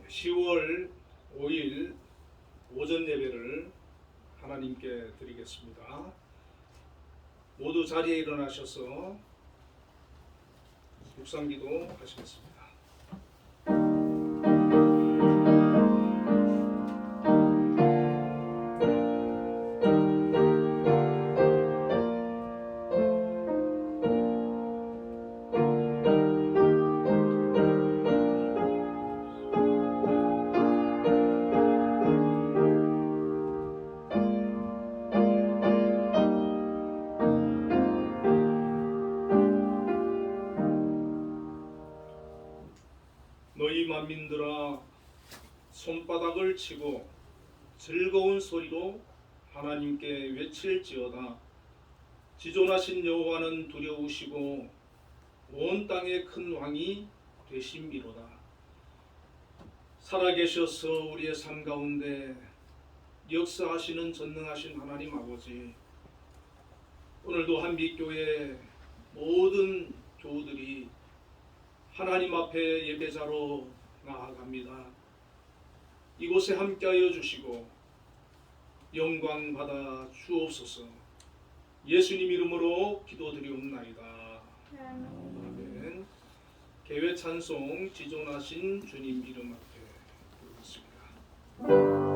10월 5일 오전 예배를 하나님께 드리겠습니다. 모두 자리에 일어나셔서 묵상기도 하시겠습니다. 너희 만민들아, 손바닥을 치고 즐거운 소리로 하나님께 외칠지어다. 지존하신 여호와는 두려우시고 온 땅의 큰 왕이 되심이로다. 살아계셔서 우리의 삶 가운데 역사하시는 전능하신 하나님 아버지, 오늘도 한빛교회 모든 교우들이 하나님 앞에 예배자로 나아갑니다. 이곳에 함께하여 주시고 영광 받아 주옵소서. 예수님 이름으로 기도드리옵나이다. 아멘. 개회 찬송 지존하신 주님 이름 앞에 부르겠습니다.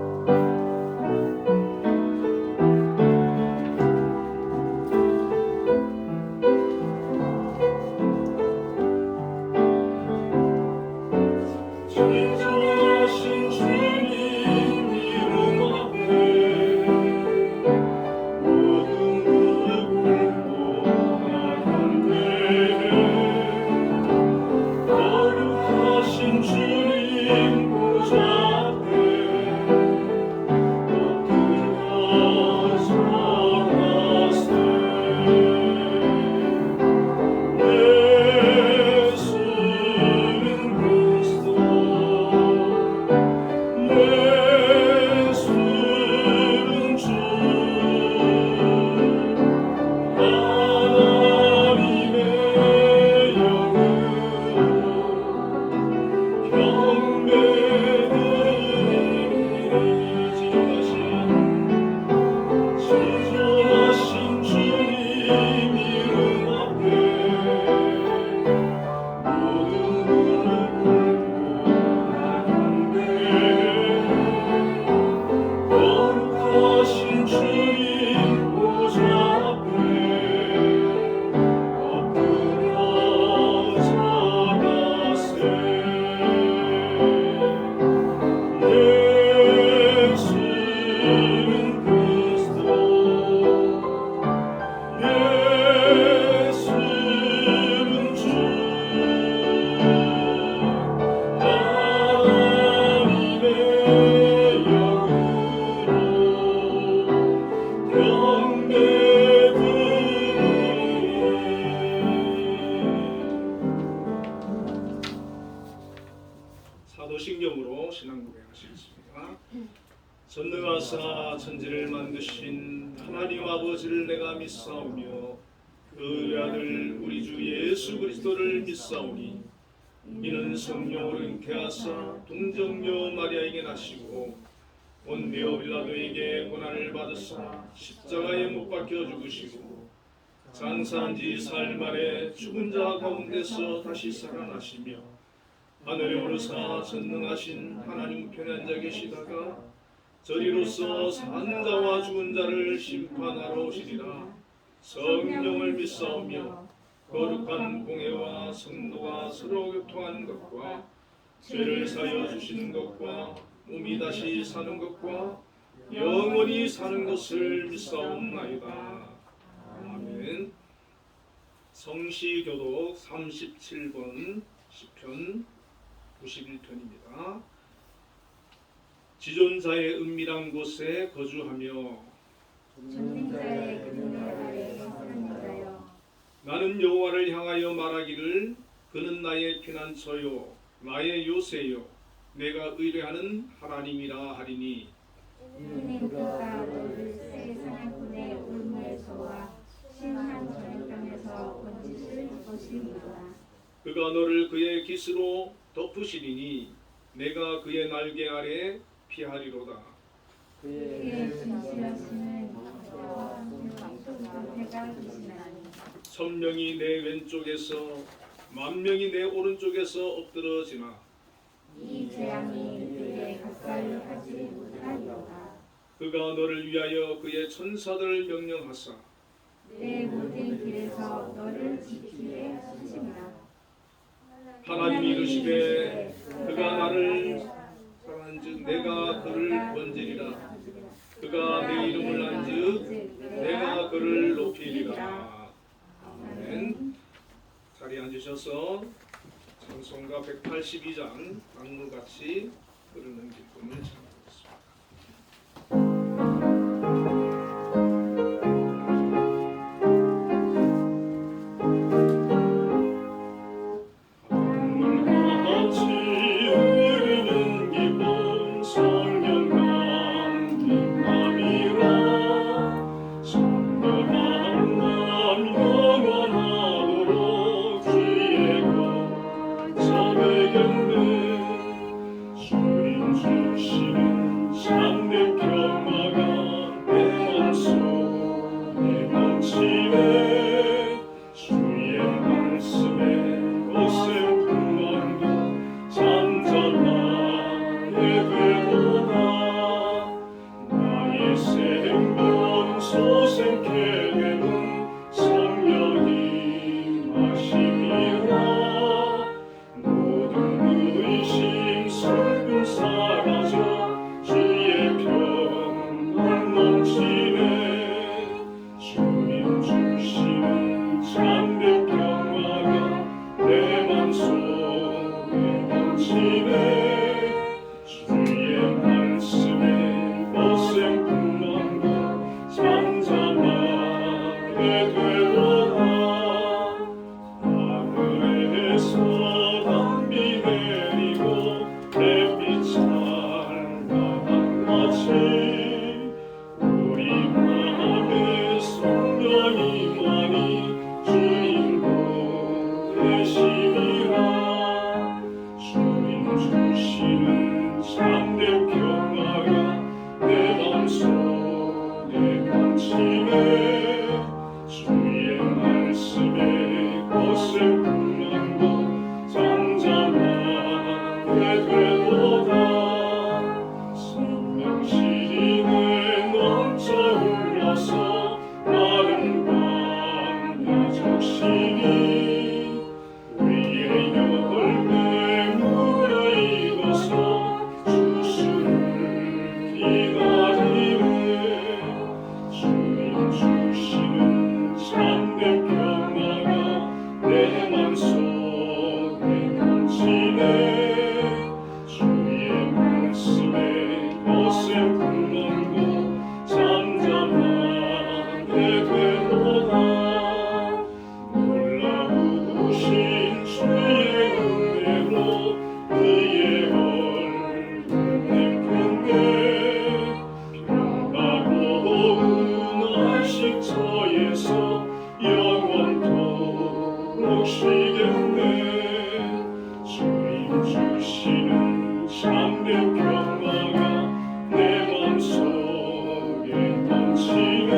사도신경으로 신앙 고백하시겠습니다. 전능하사 천지를 만드신 하나님 아버지를 내가 믿사오며 그 아들 우리 주 예수 그리스도를 믿사오니 이는 성령으로 잉태하사 동정녀 마리아에게 나시고 본디오 빌라도에게 고난을 받으사 십자가에 못 박혀 죽으시고 장사한 지 사흘 만에 죽은 자 가운데서 다시 살아나시며 하늘에 오르사 전능하신 하나님 우편에 앉아 계시다가 저리로서 사는 자와 죽은 자를 심판하러 오시리라. 성령을 믿사오며 거룩한 공회와 성도가 서로 교통하는 것과 죄를 사하여 주시는 것과 몸이 다시 사는 것과 영원히 사는 것을 믿사옵나이다. 아멘. 성시교독 37번 시편 91편입니다. 지존자의 은밀한 곳에 거주하며 나는 여호와를 향하여 말하기를 그는 나의 피난처요 나의 요새요 내가 의뢰하는 하나님이라 하리니 이는 그가 너를 새 사냥꾼의 울음에서와 심한 전염병에서 건지실 것이니라. 그가 너를 그의 깃으로 덮으시리니 내가 그의 날개 아래 피하리로다. 그의 진실하심은 저와 해가 되시나니 천명이 내 왼쪽에서 만명이 내 오른쪽에서 엎드러지나 이 재앙이 그에 가까이 하지 못하리로다. 그가 너를 위하여 그의 천사들을 명령하사 내 모든 길에서 너를 지키게 하시리라. 하나님이 이르시되 그가 나를 사랑한즉 내가 그를 건지리라. 그가 내 이름을 안즉 내가 그를 높이리라. 아멘. 자리에 앉으셔서 찬송가 182장 강물같이 흐르는 기쁨을 찬양하겠습니다. 강물같이 흐르는 기쁨 선명한 빛남이라. 선명한 남 영원하도록 주의 거처되겠네. 주인 주시는 참된 평화가 내 맘속에 넘치네. 주의 말씀에 거센 풍랑도 잠잠하게 되도다. 나의 생명 소생케 되는 성령이 마심이라. 모든 의심 슬픔 사라져 주의 평강 넘치네. 주님 주시는 참된 평화가 내 맘속에 넘치네. 주의 말씀에 거센 풍랑도 잠잠하게 되도다. 하늘에서 단비 내리고 햇빛 찬란한 같이 우리 마음에 성령이 많이 주님 보내시리라. 주님 주시는 참된 평화가 내 맘속에 넘치네. 주의 말씀에 거센 풍랑도 잠잠하게 되도다. 생명실이 내 넘쳐 흘러서 마른 광야 적시니 우리의 열매 무르익어서 주수를 기다리네. 주님 주시는 참된 평화가 내 맘속에 넘치네. 주의 말씀에 거센 풍랑도 잠잠하게 되도다. 놀라우신 주의 은혜로 그의 얼굴 뵙겠네. 평화로운 안식처에서 영원토록 쉬겠네. 주님 주시는 참된 평화가 내 맘속에 넘치네.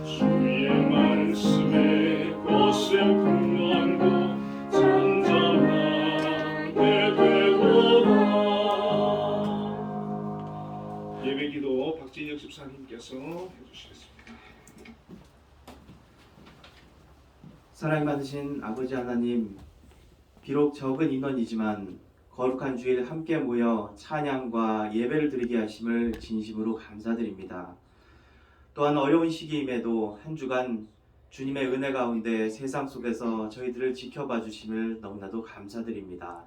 주의 말씀에 거센 풍랑도 잠잠하게 되도다. 예배기도 박진혁 집사님께서 해주시겠습니다. 사랑이 많으신 아버지 하나님, 비록 적은 인원이지만 거룩한 주일 함께 모여 찬양과 예배를 드리게 하심을 진심으로 감사드립니다. 또한 어려운 시기임에도 한 주간 주님의 은혜 가운데 세상 속에서 저희들을 지켜봐 주심을 너무나도 감사드립니다.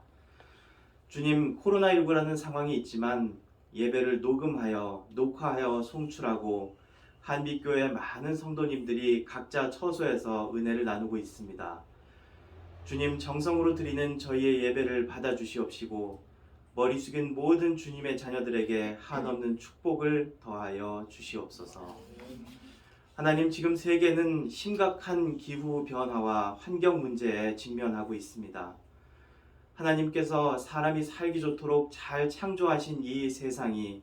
주님, 코로나19라는 상황이 있지만 예배를 녹화하여 송출하고 한빛교회 많은 성도님들이 각자 처소에서 은혜를 나누고 있습니다. 주님, 정성으로 드리는 저희의 예배를 받아주시옵시고 머리 숙인 모든 주님의 자녀들에게 한없는 축복을 더하여 주시옵소서. 하나님, 지금 세계는 심각한 기후 변화와 환경 문제에 직면하고 있습니다. 하나님께서 사람이 살기 좋도록 잘 창조하신 이 세상이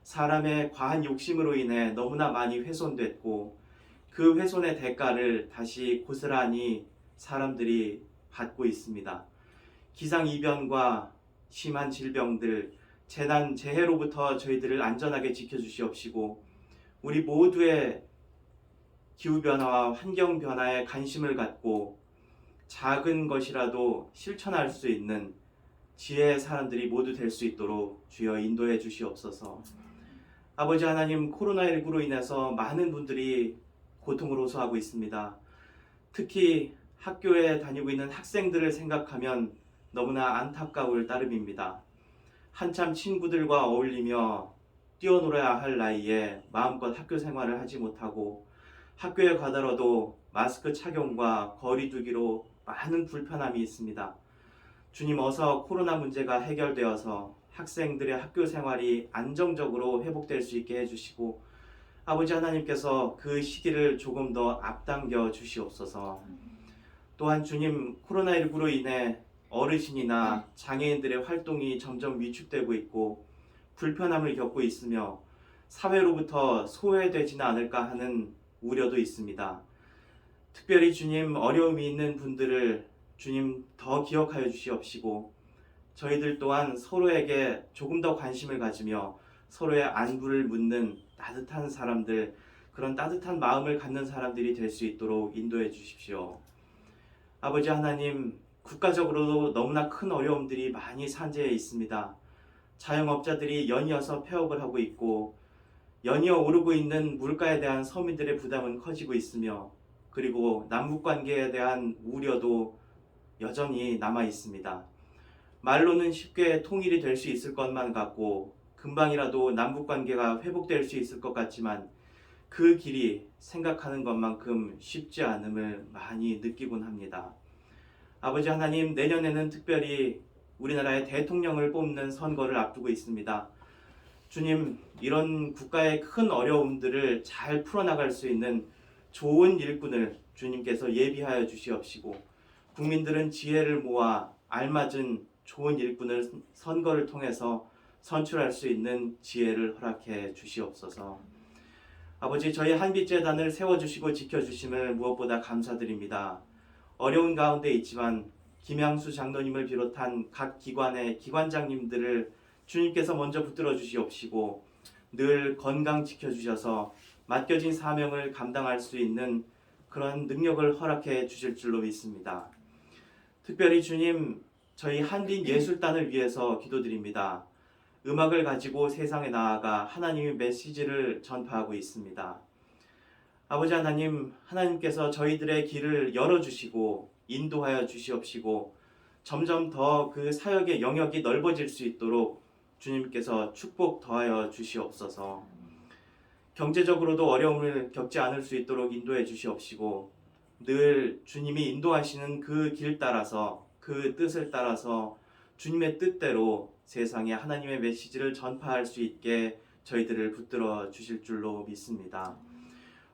사람의 과한 욕심으로 인해 너무나 많이 훼손됐고, 그 훼손의 대가를 다시 고스란히 사람들이 받고 있습니다. 기상이변과 심한 질병들, 재난, 재해로부터 저희들을 안전하게 지켜주시옵시고, 우리 모두의 기후변화와 환경변화에 관심을 갖고 작은 것이라도 실천할 수 있는 지혜의 사람들이 모두 될 수 있도록 주여 인도해 주시옵소서. 아버지 하나님, 코로나19로 인해서 많은 분들이 고통을 호소하고 있습니다. 특히 학교에 다니고 있는 학생들을 생각하면 너무나 안타까울 따름입니다. 한참 친구들과 어울리며 뛰어놀아야 할 나이에 마음껏 학교 생활을 하지 못하고, 학교에 가더라도 마스크 착용과 거리 두기로 많은 불편함이 있습니다. 주님, 어서 코로나 문제가 해결되어서 학생들의 학교 생활이 안정적으로 회복될 수 있게 해주시고, 아버지 하나님께서 그 시기를 조금 더 앞당겨 주시옵소서. 또한 주님, 코로나19로 인해 어르신이나 장애인들의 활동이 점점 위축되고 있고 불편함을 겪고 있으며 사회로부터 소외되지는 않을까 하는 우려도 있습니다. 특별히 주님, 어려움이 있는 분들을 주님 더 기억하여 주시옵시고, 저희들 또한 서로에게 조금 더 관심을 가지며 서로의 안부를 묻는 따뜻한 사람들, 그런 따뜻한 마음을 갖는 사람들이 될 수 있도록 인도해 주십시오. 아버지 하나님, 국가적으로도 너무나 큰 어려움들이 많이 산재해 있습니다. 자영업자들이 연이어서 폐업을 하고 있고, 연이어 오르고 있는 물가에 대한 서민들의 부담은 커지고 있으며, 그리고 남북관계에 대한 우려도 여전히 남아 있습니다. 말로는 쉽게 통일이 될 수 있을 것만 같고 금방이라도 남북관계가 회복될 수 있을 것 같지만, 그 길이 생각하는 것만큼 쉽지 않음을 많이 느끼곤 합니다. 아버지 하나님, 내년에는 특별히 우리나라의 대통령을 뽑는 선거를 앞두고 있습니다. 주님, 이런 국가의 큰 어려움들을 잘 풀어나갈 수 있는 좋은 일꾼을 주님께서 예비하여 주시옵시고, 국민들은 지혜를 모아 알맞은 좋은 일꾼을 선거를 통해서 선출할 수 있는 지혜를 허락해 주시옵소서. 아버지, 저희 한빛재단을 세워주시고 지켜주심을 무엇보다 감사드립니다. 어려운 가운데 있지만 김양수 장로님을 비롯한 각 기관의 기관장님들을 주님께서 먼저 붙들어 주시옵시고, 늘 건강 지켜주셔서 맡겨진 사명을 감당할 수 있는 그런 능력을 허락해 주실 줄로 믿습니다. 특별히 주님, 저희 한빛예술단을 위해서 기도드립니다. 음악을 가지고 세상에 나아가 하나님의 메시지를 전파하고 있습니다. 아버지 하나님, 하나님께서 저희들의 길을 열어주시고 인도하여 주시옵시고, 점점 더 그 사역의 영역이 넓어질 수 있도록 주님께서 축복 더하여 주시옵소서. 경제적으로도 어려움을 겪지 않을 수 있도록 인도해 주시옵시고, 늘 주님이 인도하시는 그 길 따라서, 그 뜻을 따라서 주님의 뜻대로 세상에 하나님의 메시지를 전파할 수 있게 저희들을 붙들어 주실 줄로 믿습니다.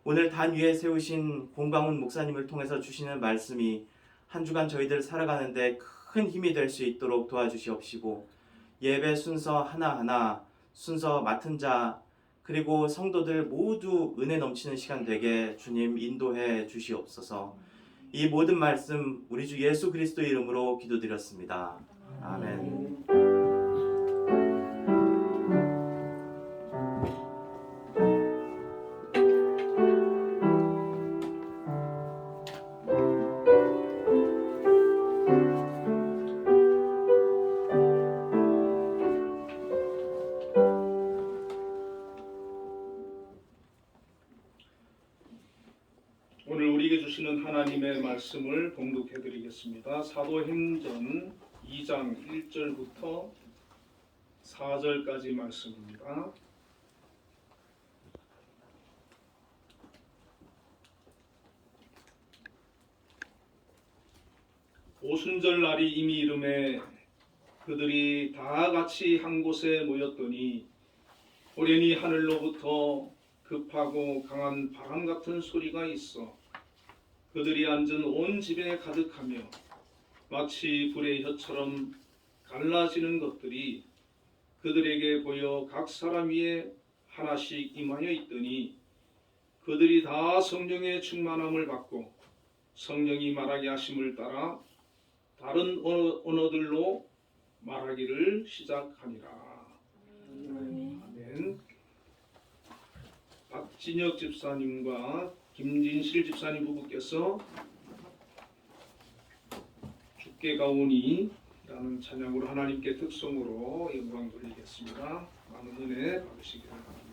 오늘 단 위에 세우신 공광훈 목사님을 통해서 주시는 말씀이 한 주간 저희들 살아가는데 큰 힘이 될 수 있도록 도와주시옵시고, 예배 순서 하나하나, 순서 맡은 자, 그리고 성도들 모두 은혜 넘치는 시간 되게 주님 인도해 주시옵소서. 이 모든 말씀 우리 주 예수 그리스도 이름으로 기도드렸습니다. 아멘. 오늘 우리에게 주시는 하나님의 말씀을 봉독해 드리겠습니다. 사도행전 2장 1절부터 4절까지 말씀입니다. 오순절 날이 이미 이름에 그들이 다 같이 한 곳에 모였더니 호련히 하늘로부터 급하고 강한 바람 같은 소리가 있어 그들이 앉은 온 집에 가득하며 마치 불의 혀처럼 갈라지는 것들이 그들에게 보여 각 사람 위에 하나씩 임하여 있더니 그들이 다 성령의 충만함을 받고 성령이 말하게 하심을 따라 다른 언어들로 말하기를 시작하니라. 아멘. 박진혁 집사님과 김진실 집사님 부부께서 주께 가오니 라는 찬양으로 하나님께 특송으로 영광 돌리겠습니다. 많은 은혜 받으시기를 바랍니다.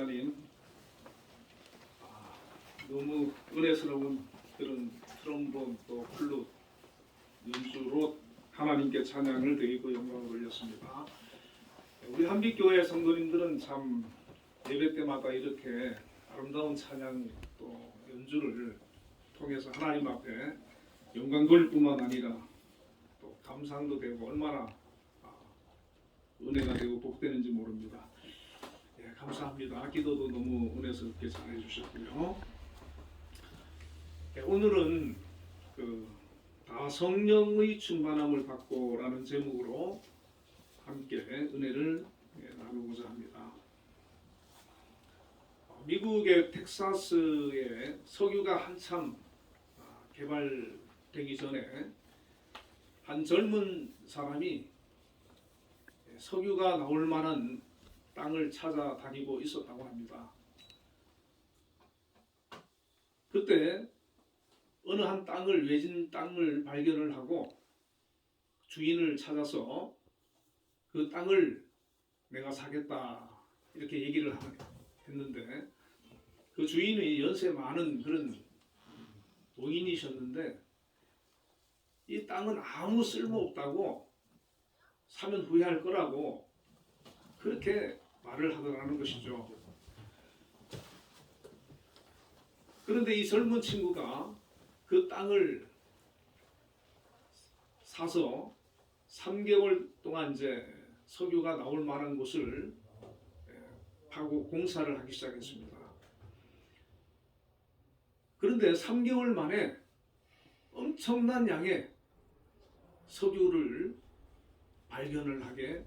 목사님 너무 은혜스러운 그런 트럼본 또 플룻 연주로 하나님께 찬양을 드리고 영광을 돌렸습니다. 우리 한빛교회 성도님들은 참 예배 때마다 이렇게 아름다운 찬양 또 연주를 통해서 하나님 앞에 영광 돌릴 뿐만 아니라 또 감상도 되고 얼마나 은혜가 되고 복되는지 모릅니다. 예, 감사합니다. 기도도 너무 은혜스럽게 잘 해주셨고요. 예, 오늘은 다 성령의 충만함을 받고라는 제목으로 함께 은혜를 나누고자 합니다. 미국의 텍사스에 석유가 한참 개발되기 전에 한 젊은 사람이 석유가 나올 만한 땅을 찾아다니고 있었다고 합니다. 그때 어느 한 땅을 외진 땅을 발견을 하고 주인을 찾아서 그 땅을 내가 사겠다 이렇게 얘기를 했는데 그 주인이 연세 많은 그런 노인이셨는데 이 땅은 아무 쓸모없다고 사면 후회할 거라고 그렇게 말을 하더라는 것이죠. 그런데 이 젊은 친구가 그 땅을 사서 3개월 동안 이제 석유가 나올 만한 곳을 파고 공사를 하기 시작했습니다. 그런데 3개월 만에 엄청난 양의 석유를 발견을 하게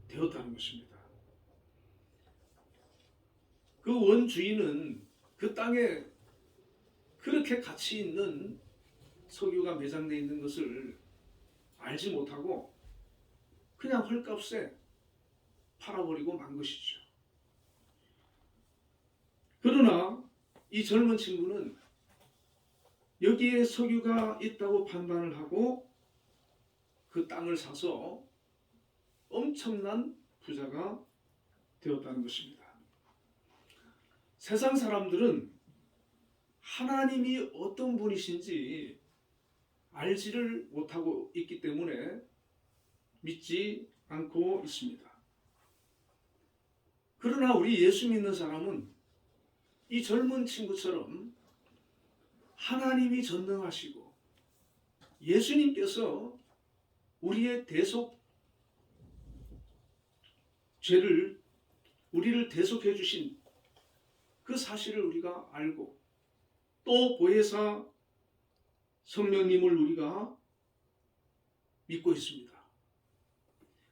되었다는 것입니다. 그 원주인은 그 땅에 그렇게 가치 있는 석유가 매장되어 있는 것을 알지 못하고 그냥 헐값에 팔아버리고 만 것이죠. 그러나 이 젊은 친구는 여기에 석유가 있다고 판단을 하고 그 땅을 사서 엄청난 부자가 되었다는 것입니다. 세상 사람들은 하나님이 어떤 분이신지 알지를 못하고 있기 때문에 믿지 않고 있습니다. 그러나 우리 예수 믿는 사람은 이 젊은 친구처럼 하나님이 전능하시고 예수님께서 우리의 우리를 대속해 주신 그 사실을 우리가 알고 또 보혜사 성령님을 우리가 믿고 있습니다.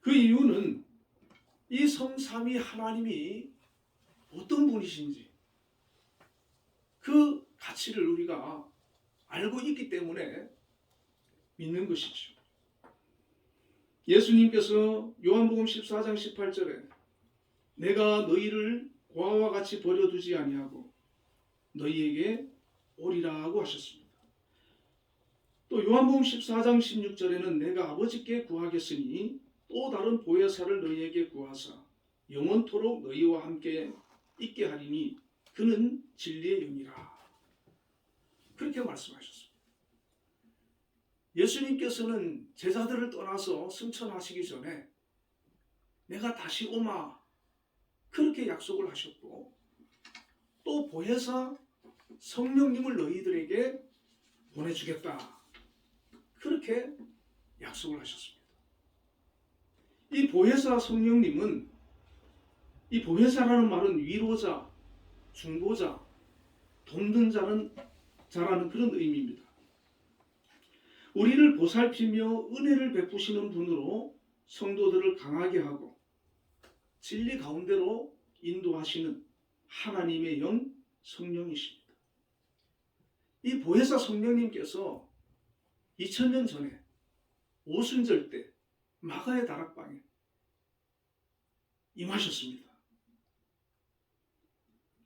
그 이유는 이 성삼위 하나님이 어떤 분이신지 그 가치를 우리가 알고 있기 때문에 믿는 것이죠. 예수님께서 요한복음 14장 18절에 내가 너희를 고아와 같이 버려두지 아니하고 너희에게 오리라고 하셨습니다. 또 요한복음 14장 16절에는 내가 아버지께 구하겠으니 또 다른 보혜사를 너희에게 구하사 영원토록 너희와 함께 있게 하리니 그는 진리의 영이라. 그렇게 말씀하셨습니다. 예수님께서는 제자들을 떠나서 승천하시기 전에 내가 다시 오마 그렇게 약속을 하셨고 또 보혜사 성령님을 너희들에게 보내주겠다 그렇게 약속을 하셨습니다. 이 보혜사 성령님은 이 보혜사라는 말은 위로자, 중보자, 돕는 자라는 그런 의미입니다. 우리를 보살피며 은혜를 베푸시는 분으로 성도들을 강하게 하고 진리 가운데로 인도하시는 하나님의 영 성령이십니다. 이 보혜사 성령님께서 2000년 전에 오순절 때 마가의 다락방에 임하셨습니다.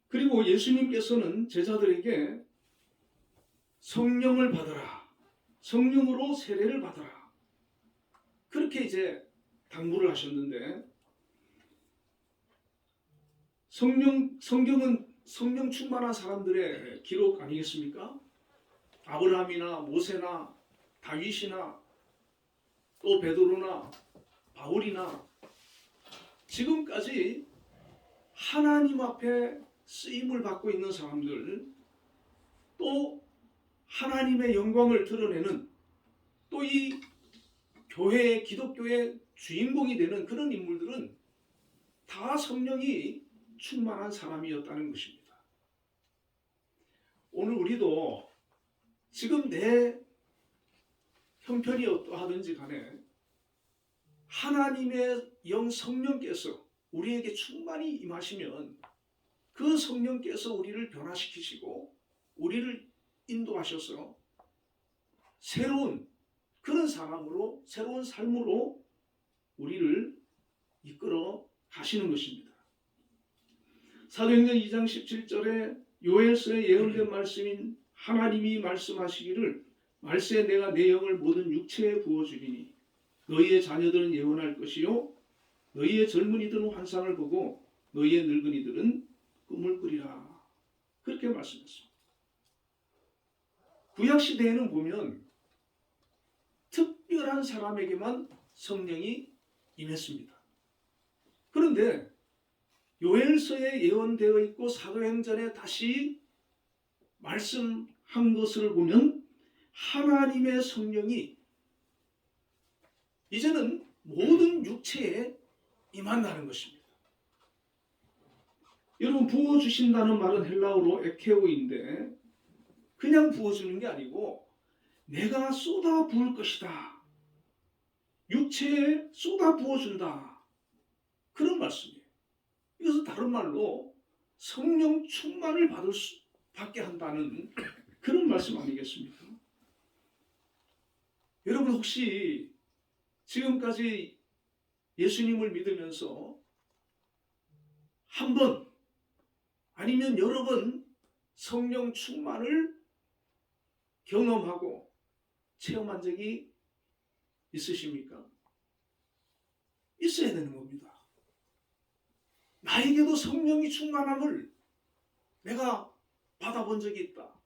그리고 예수님께서는 제자들에게 성령을 받아라. 성령으로 세례를 받아라. 그렇게 이제 당부를 하셨는데 성경은 성령 충만한 사람들의 기록 아니겠습니까? 아브라함이나 모세나 다윗이나 또 베드로나 바울이나 지금까지 하나님 앞에 쓰임을 받고 있는 사람들, 또 하나님의 영광을 드러내는, 또 이 교회의, 기독교의 주인공이 되는 그런 인물들은 다 성령이 충만한 사람이었다는 것입니다. 오늘 우리도 지금 내 형편이 어떠하든지 간에 하나님의 영 성령께서 우리에게 충만히 임하시면 그 성령께서 우리를 변화시키시고 우리를 인도하셔서 새로운 그런 사람으로, 새로운 삶으로 우리를 이끌어 가시는 것입니다. 사도행전 2장 17절에 요엘서에 예언된 말씀인 하나님이 말씀하시기를 말세에 내가 내 영을 모든 육체에 부어주리니 너희의 자녀들은 예언할 것이요 너희의 젊은이들은 환상을 보고 너희의 늙은이들은 꿈을 꾸리라. 그렇게 말씀했습니다. 구약시대에는 보면 특별한 사람에게만 성령이 임했습니다. 그런데 요엘서에 예언되어 있고 사도행전에 다시 말씀한 것을 보면 하나님의 성령이 이제는 모든 육체에 임한다는 것입니다. 여러분, 부어주신다는 말은 헬라어로 에케오인데 그냥 부어주는 게 아니고 내가 쏟아 부을 것이다. 육체에 쏟아 부어준다. 그런 말씀이에요. 이것은 다른 말로 성령 충만을 받게 한다는 그런 말씀 아니겠습니까? 여러분, 혹시 지금까지 예수님을 믿으면서 한 번 아니면 여러 번 성령 충만을 경험하고 체험한 적이 있으십니까? 있어야 되는 겁니다. 나에게도 성령이 충만함을 내가 받아본 적이 있다.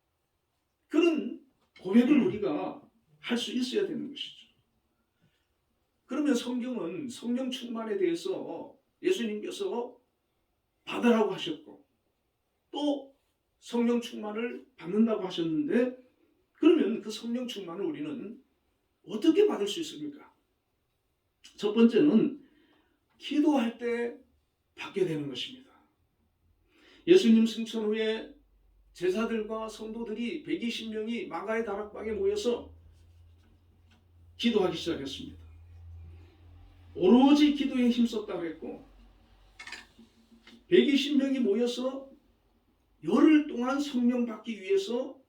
그런 고백을 우리가 할 수 있어야 되는 것이죠. 그러면 성경은 성령 충만에 대해서 예수님께서 받으라고 하셨고 또 성령 충만을 받는다고 하셨는데, 그러면 그 성령 충만을 우리는 어떻게 받을 수 있습니까? 첫 번째는 기도할 때 받게 되는 것입니다. 예수님 승천 후에 제자들과 성도들이 120명이 마가의 다락방에 모여서 기도하기 시작했습니다. 오로지 기도에 힘썼다고 했고 120명이 모여서 열흘 동안 성령 받기 위해서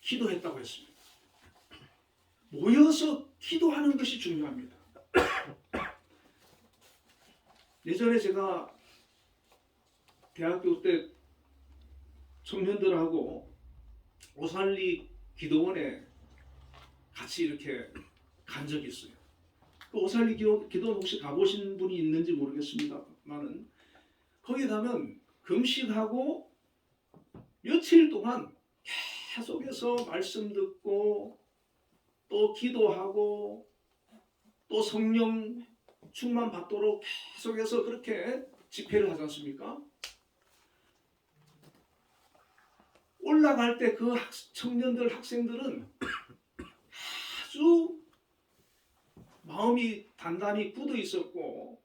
기도했다고 했습니다. 모여서 기도하는 것이 중요합니다. 예전에 제가 대학교 때 청년들하고 오살리 기도원에 같이 이렇게 간 적이 있어요. 그 오살리 기도원 혹시 가보신 분이 있는지 모르겠습니다만은 거기 가면 금식하고 며칠 동안 계속해서 말씀 듣고 또 기도하고 또 성령 충만 받도록 계속해서 그렇게 집회를 하지 않습니까? 올라갈 때 그 청년들, 학생들은 아주 마음이 단단히 굳어 있었고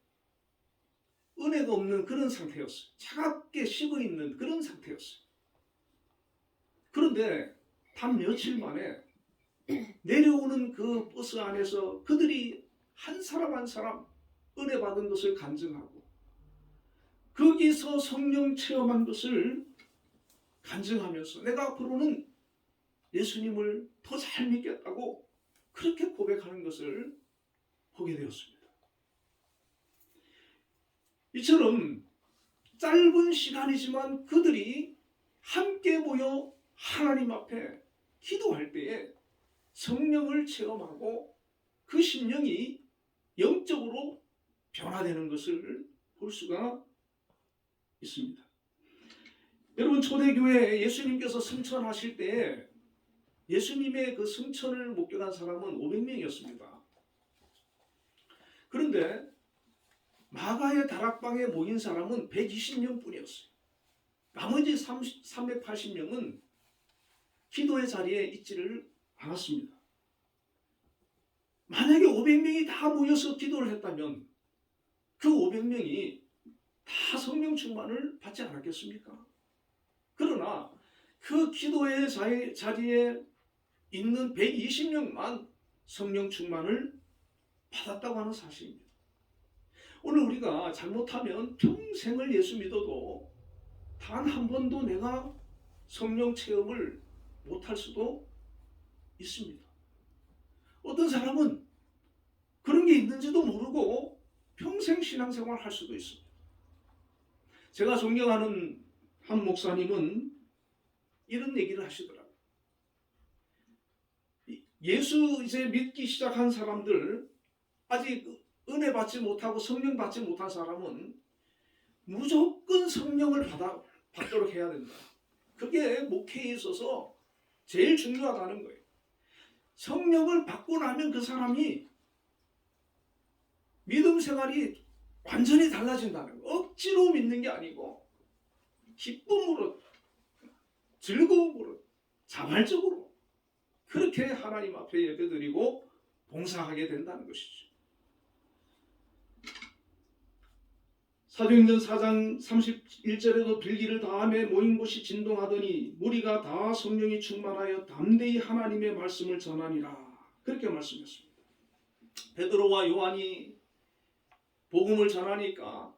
은혜가 없는 그런 상태였어요. 차갑게 식어 있는 그런 상태였어요. 그런데 단 며칠 만에 내려오는 그 버스 안에서 그들이 한 사람 한 사람 은혜 받은 것을 간증하고 거기서 성령 체험한 것을 간증하면서 내가 앞으로는 예수님을 더 잘 믿겠다고 그렇게 고백하는 것을 보게 되었습니다. 이처럼 짧은 시간이지만 그들이 함께 모여 하나님 앞에 기도할 때에 성령을 체험하고 그 심령이 영적으로 변화되는 것을 볼 수가 있습니다. 여러분, 초대교회 예수님께서 승천하실 때 예수님의 그 승천을 목격한 사람은 500명이었습니다. 그런데 마가의 다락방에 모인 사람은 120명 뿐이었어요. 나머지 380명은 기도의 자리에 있지를 않았습니다. 만약에 500명이 다 모여서 기도를 했다면 그 500명이 다 성령 충만을 받지 않았겠습니까? 그러나 그 기도의 자리에 있는 120명만 성령 충만을 받았다고 하는 사실입니다. 오늘 우리가 잘못하면 평생을 예수 믿어도 단 한 번도 내가 성령 체험을 못할 수도 있습니다. 어떤 사람은 그런 게 있는지도 모르고 평생 신앙생활 할 수도 있습니다. 제가 존경하는 한 목사님은 이런 얘기를 하시더라고요. 예수 이제 믿기 시작한 사람들, 아직 은혜 받지 못하고 성령 받지 못한 사람은 무조건 성령을 받도록 해야 된다. 그게 목회에 있어서 제일 중요하다는 거예요. 성령을 받고 나면 그 사람이 믿음 생활이 완전히 달라진다는 거. 억지로 믿는 게 아니고 기쁨으로, 즐거움으로, 자발적으로 그렇게 하나님 앞에 예배드리고 봉사하게 된다는 것이죠. 사도행전 4장 31절에도 빌기를 다함에 모인 곳이 진동하더니 무리가 다 성령이 충만하여 담대히 하나님의 말씀을 전하니라. 그렇게 말씀했습니다. 베드로와 요한이 복음을 전하니까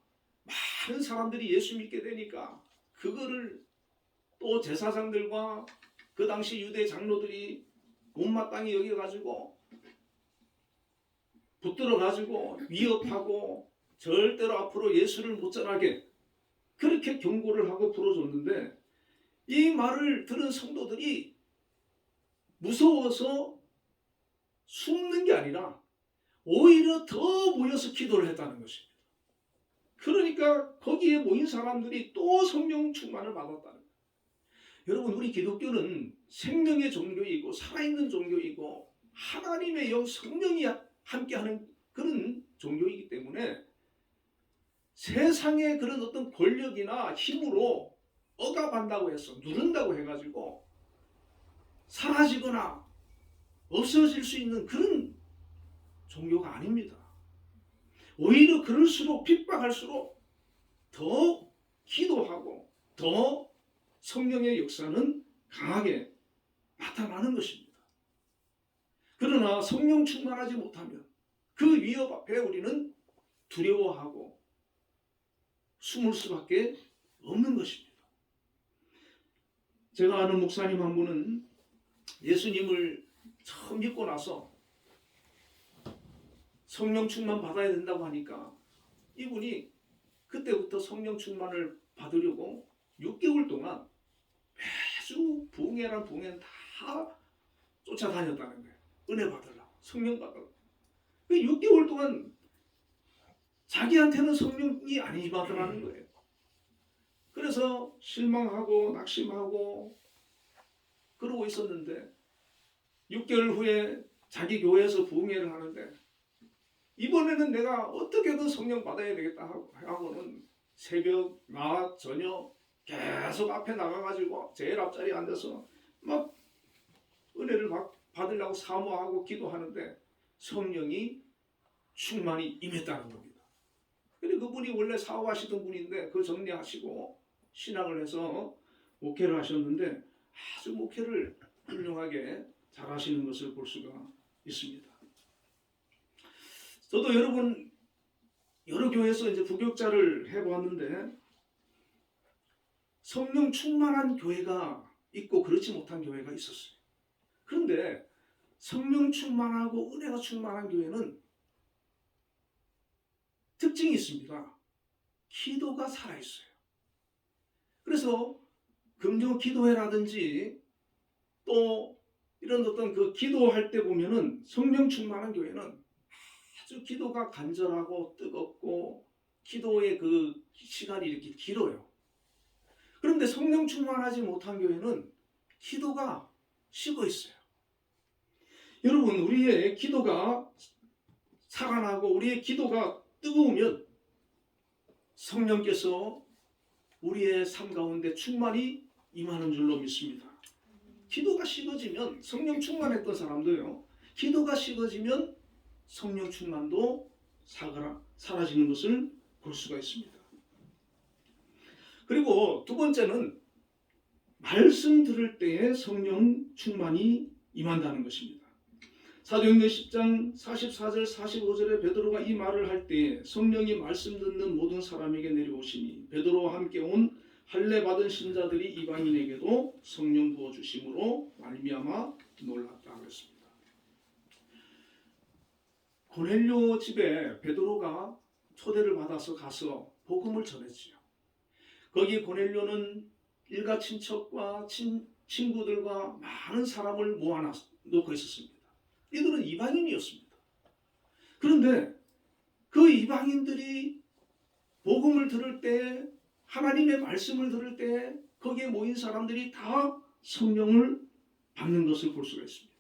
많은 사람들이 예수 믿게 되니까 그거를 또 제사장들과 그 당시 유대 장로들이 못마땅히 여겨가지고 붙들어가지고 위협하고 절대로 앞으로 예수를 못 전하게 그렇게 경고를 하고 풀어줬는데, 이 말을 들은 성도들이 무서워서 숨는 게 아니라 오히려 더 모여서 기도를 했다는 것입니다. 그러니까 거기에 모인 사람들이 또 성령 충만을 받았다는 거예요. 여러분, 우리 기독교는 생명의 종교이고 살아있는 종교이고 하나님의 영 성령이 함께하는 그런 종교이기 때문에 세상의 그런 어떤 권력이나 힘으로 억압한다고 해서 누른다고 해가지고 사라지거나 없어질 수 있는 그런 종교가 아닙니다. 오히려 그럴수록 핍박할수록 더 기도하고 더 성령의 역사는 강하게 나타나는 것입니다. 그러나 성령 충만하지 못하면 그 위협 앞에 우리는 두려워하고 숨을 수밖에 없는 것입니다. 제가 아는 목사님 한 분은 예수님을 처음 믿고 나서 성령 충만 받아야 된다고 하니까 이분이 그때부터 성령 충만을 받으려고 6개월 동안 매주 부흥회란 부흥회는 다 쫓아다녔다는 거예요. 은혜 받으려고, 성령 받으려고. 6개월 동안 자기한테는 성령이 아니더라는 거예요. 그래서 실망하고 낙심하고 그러고 있었는데 6개월 후에 자기 교회에서 부흥회를 하는데 이번에는 내가 어떻게든 성령 받아야 되겠다 하고는 새벽, 낮, 저녁 계속 앞에 나가가지고 제일 앞자리에 앉아서 막 은혜를 받으려고 사모하고 기도하는데 성령이 충만히 임했다는 겁니다. 그리고 그분이 원래 사업하시던 분인데 그 정리하시고 신학을 해서 목회를 하셨는데 아주 목회를 훌륭하게 잘하시는 것을 볼 수가 있습니다. 저도 여러분 여러 교회에서 이제 부교육자를 해보았는데 성령 충만한 교회가 있고 그렇지 못한 교회가 있었어요. 그런데 성령 충만하고 은혜가 충만한 교회는 특징이 있습니다. 기도가 살아있어요. 그래서 금요 기도회라든지 또 이런 어떤 그 기도할 때 보면은 성령 충만한 교회는 아주 기도가 간절하고 뜨겁고 기도의 그 시간이 이렇게 길어요. 그런데 성령 충만하지 못한 교회는 기도가 식어 있어요. 여러분, 우리의 기도가 살아나고 우리의 기도가 뜨거우면 성령께서 우리의 삶 가운데 충만히 임하는 줄로 믿습니다. 기도가 식어지면, 성령 충만했던 사람도요, 기도가 식어지면 성령 충만도 사라지는 것을 볼 수가 있습니다. 그리고 두 번째는 말씀 들을 때에 성령 충만이 임한다는 것입니다. 사도행전 10장 44절 45절에 베드로가 이 말을 할 때에 성령이 말씀 듣는 모든 사람에게 내려오시니 베드로와 함께 온 할례 받은 신자들이 이방인에게도 성령 부어 주심으로 말미암아 놀랐다 그랬습니다. 고넬료 집에 베드로가 초대를 받아서 가서 복음을 전했지요. 거기 고넬료는 일가 친척과 친구들과 많은 사람을 모아놓고 있었습니다. 이들은 이방인이었습니다. 그런데 그 이방인들이 복음을 들을 때, 하나님의 말씀을 들을 때 거기에 모인 사람들이 다 성령을 받는 것을 볼 수가 있습니다.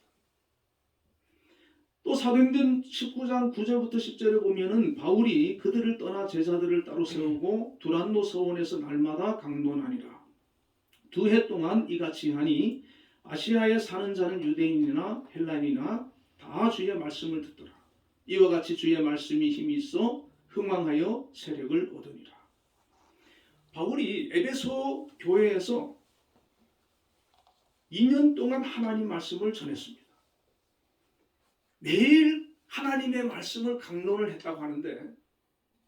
또 사도행전 19장 9절부터 10절에 보면은 바울이 그들을 떠나 제자들을 따로 세우고 두란노 서원에서 날마다 강론하니라. 2해 동안 이같이 하니 아시아에 사는 자는 유대인이나 헬라인이나 다 주의 말씀을 듣더라. 이와 같이 주의 말씀이 힘이 있어 흥왕하여 세력을 얻으니라. 바울이 에베소 교회에서 2년 동안 하나님 말씀을 전했습니다. 매일 하나님의 말씀을 강론을 했다고 하는데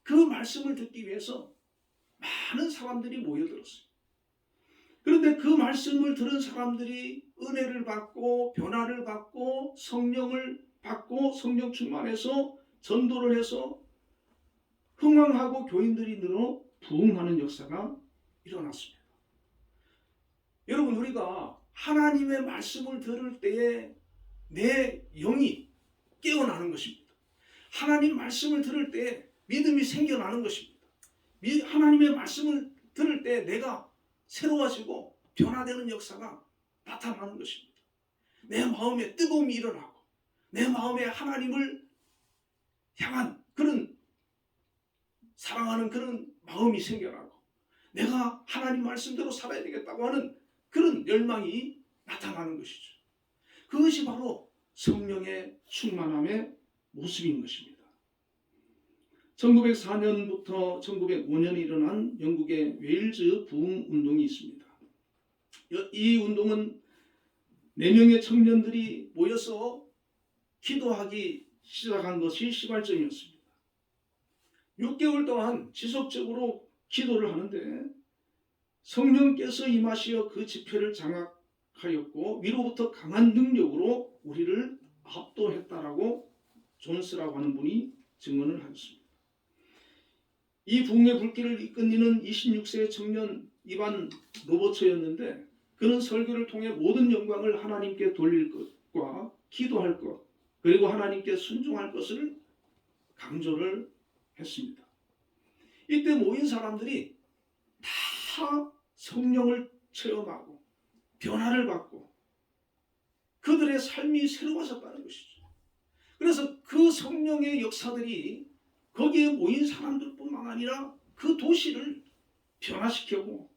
그 말씀을 듣기 위해서 많은 사람들이 모여들었어요. 그런데 그 말씀을 들은 사람들이 은혜를 받고 변화를 받고 성령을 받고 성령 충만해서 전도를 해서 흥왕하고 교인들이 늘어 부흥하는 역사가 일어났습니다. 여러분, 우리가 하나님의 말씀을 들을 때에 내 영이 깨어나는 것입니다. 하나님 말씀을 들을 때 믿음이 생겨나는 것입니다. 하나님의 말씀을 들을 때 내가 새로워지고 변화되는 역사가 나타나는 것입니다. 내 마음에 뜨거움이 일어나고 내 마음에 하나님을 향한 그런 사랑하는 그런 마음이 생겨나고 내가 하나님 말씀대로 살아야 되겠다고 하는 그런 열망이 나타나는 것이죠. 그것이 바로 성령의 충만함의 모습인 것입니다. 1904년부터 1905년에 일어난 영국의 웨일즈 부흥 운동이 있습니다. 이 운동은 4명의 청년들이 모여서 기도하기 시작한 것이 시발점이었습니다. 6개월 동안 지속적으로 기도를 하는데 성령께서 임하시어 그 집회를 장악하였고 위로부터 강한 능력으로 우리를 압도했다라고 존스라고 하는 분이 증언을 하였습니다. 이 부흥의 불길을 이끈이는 26세의 청년 이반 로버츠였는데 그는 설교를 통해 모든 영광을 하나님께 돌릴 것과 기도할 것 그리고 하나님께 순종할 것을 강조를 했습니다. 이때 모인 사람들이 다 성령을 체험하고 변화를 받고 그들의 삶이 새로워졌다는 것이죠. 그래서 그 성령의 역사들이 거기에 모인 사람들뿐만 아니라 그 도시를 변화시키고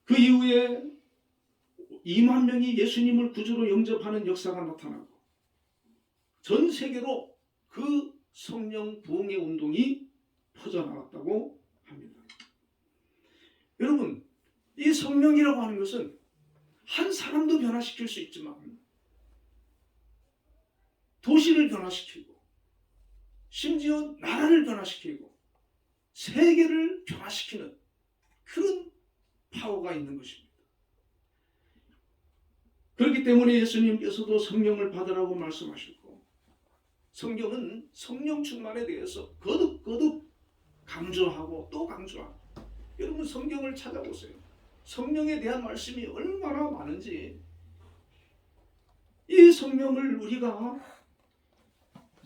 그 이후에 2만 명이 예수님을 구주로 영접하는 역사가 나타나고 전 세계로 그 성령 부흥의 운동이 퍼져나갔다고 합니다. 여러분, 이 성령이라고 하는 것은 한 사람도 변화시킬 수 있지만 도시를 변화시키고 심지어 나라를 변화시키고 세계를 변화시키는 그런 파워가 있는 것입니다. 그렇기 때문에 예수님께서도 성령을 받으라고 말씀하셨고 성경은 성령 충만에 대해서 거듭거듭 강조하고 또 강조하고 여러분 성경을 찾아보세요. 성령에 대한 말씀이 얼마나 많은지 이 성령을 우리가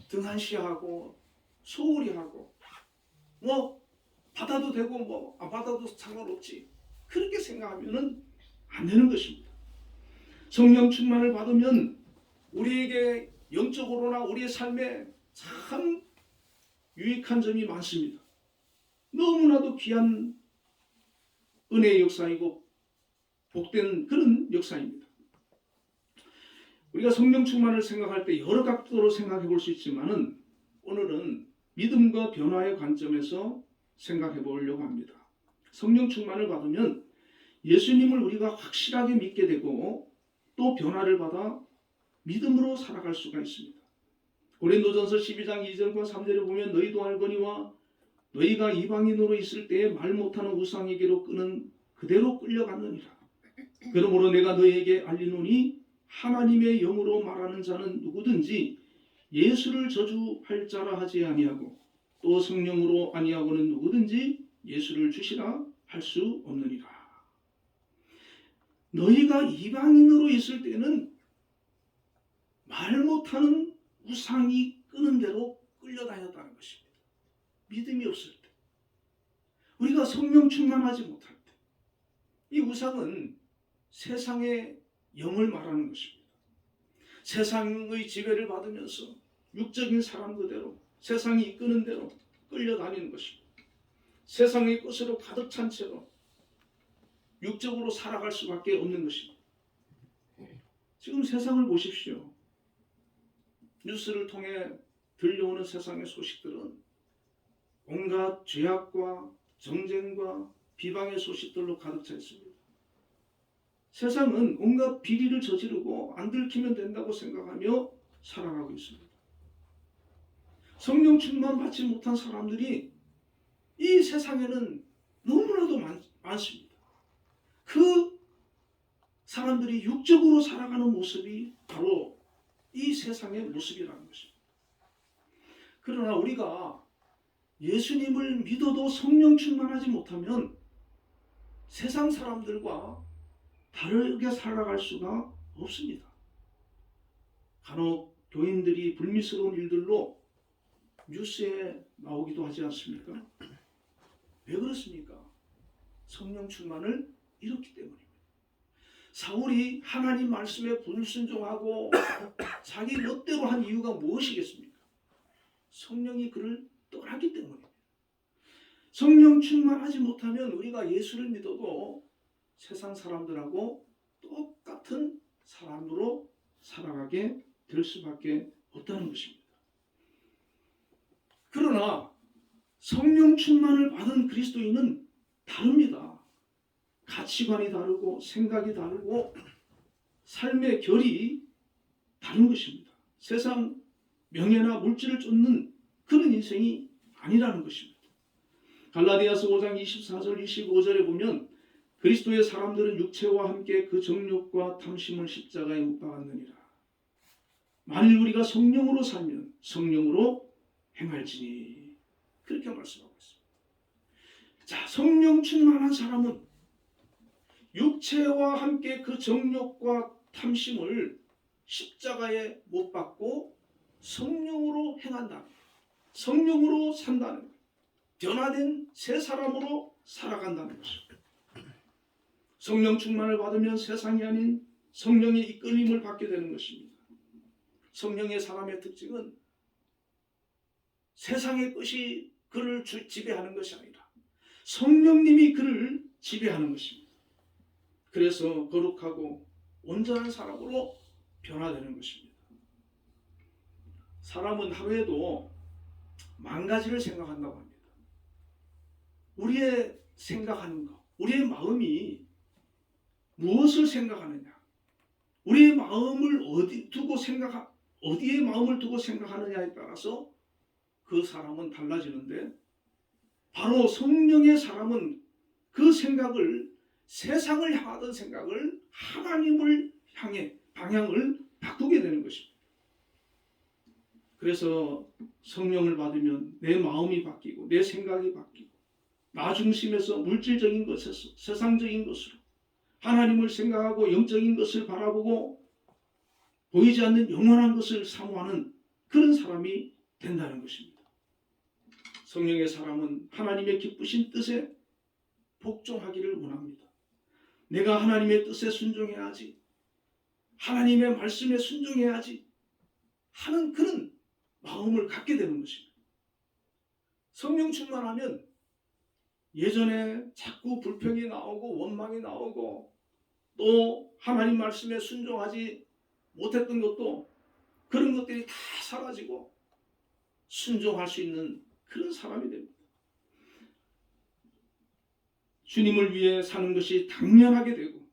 등한시하고 소홀히 하고 받아도 되고 뭐 안 받아도 상관없지. 그렇게 생각하면은 안 되는 것입니다. 성령 충만을 받으면 우리에게 영적으로나 우리의 삶에 참 유익한 점이 많습니다. 너무나도 귀한 은혜의 역사이고 복된 그런 역사입니다. 우리가 성령 충만을 생각할 때 여러 각도로 생각해 볼 수 있지만은 오늘은 믿음과 변화의 관점에서 생각해 보려고 합니다. 성령 충만을 받으면 예수님을 우리가 확실하게 믿게 되고 또 변화를 받아 믿음으로 살아갈 수가 있습니다. 고린도전서 12장 2절과 3절에 보면 너희도 알거니와 너희가 이방인으로 있을 때에 말 못하는 우상에게로 끄는 그대로 끌려갔느니라. 그러므로 내가 너희에게 알리노니 하나님의 영으로 말하는 자는 누구든지 예수를 저주할 자라 하지 아니하고 또 성령으로 아니하고는 누구든지 예수를 주시라 할 수 없느니라. 너희가 이방인으로 있을 때는 말 못하는 우상이 끄는 대로 끌려다녔다는 것입니다. 믿음이 없을 때, 우리가 성령 충만하지 못할 때, 이 우상은 세상의 영을 말하는 것입니다. 세상의 지배를 받으면서 육적인 사람 그대로 세상이 이끄는 대로 끌려다니는 것입니다. 세상의 것으로 가득 찬 채로 육적으로 살아갈 수밖에 없는 것입니다. 지금 세상을 보십시오. 뉴스를 통해 들려오는 세상의 소식들은 온갖 죄악과 정쟁과 비방의 소식들로 가득 차 있습니다. 세상은 온갖 비리를 저지르고 안 들키면 된다고 생각하며 살아가고 있습니다. 성령 충만 받지 못한 사람들이 이 세상에는 너무나도 많습니다. 그 사람들이 육적으로 살아가는 모습이 바로 이 세상의 모습이라는 것입니다. 그러나 우리가 예수님을 믿어도 성령 충만하지 못하면 세상 사람들과 다르게 살아갈 수가 없습니다. 간혹 교인들이 불미스러운 일들로 뉴스에 나오기도 하지 않습니까? 왜 그렇습니까? 성령 충만을 잃었기 때문입니다. 사울이 하나님 말씀에 불순종하고 자기 멋대로 한 이유가 무엇이겠습니까? 성령이 그를 떠났기 때문입니다. 성령 충만하지 못하면 우리가 예수를 믿어도 세상 사람들하고 똑같은 사람으로 살아가게 될 수밖에 없다는 것입니다. 그러나 성령 충만을 받은 그리스도인은 다릅니다. 가치관이 다르고 생각이 다르고 삶의 결이 다른 것입니다. 세상 명예나 물질을 쫓는 그런 인생이 아니라는 것입니다. 갈라디아서 5장 24절 25절에 보면 그리스도의 사람들은 육체와 함께 그 정욕과 탐심을 십자가에 못 박았느니라. 만일 우리가 성령으로 살면 성령으로 행할지니, 그렇게 말씀하고 있습니다. 자, 성령 충만한 사람은 육체와 함께 그 정욕과 탐심을 십자가에 못 박고 성령으로 행한다. 성령으로 산다는 것. 변화된 새 사람으로 살아간다는 것입니다. 성령 충만을 받으면 세상이 아닌 성령의 이끌림을 받게 되는 것입니다. 성령의 사람의 특징은 세상의 것이 그를 지배하는 것이 아니라 성령님이 그를 지배하는 것입니다. 그래서 거룩하고 온전한 사람으로 변화되는 것입니다. 사람은 하루에도 10,000가지를 생각한다고 합니다. 우리의 생각하는 것, 우리의 마음이 무엇을 생각하느냐, 우리의 마음을 어디에 마음을 두고 생각하느냐에 따라서 그 사람은 달라지는데, 바로 성령의 사람은 그 생각을, 세상을 향하던 생각을 하나님을 향해 방향을 바꾸게 되는 것입니다. 그래서 성령을 받으면 내 마음이 바뀌고 내 생각이 바뀌고 나 중심에서 물질적인 것에서 세상적인 것으로 하나님을 생각하고 영적인 것을 바라보고 보이지 않는 영원한 것을 사모하는 그런 사람이 된다는 것입니다. 성령의 사람은 하나님의 기쁘신 뜻에 복종하기를 원합니다. 내가 하나님의 뜻에 순종해야지, 하나님의 말씀에 순종해야지 하는 그런 마음을 갖게 되는 것입니다. 성령 충만하면 예전에 자꾸 불평이 나오고 원망이 나오고 또 하나님 말씀에 순종하지 못했던 것도 그런 것들이 다 사라지고 순종할 수 있는 그런 사람이 됩니다. 주님을 위해 사는 것이 당연하게 되고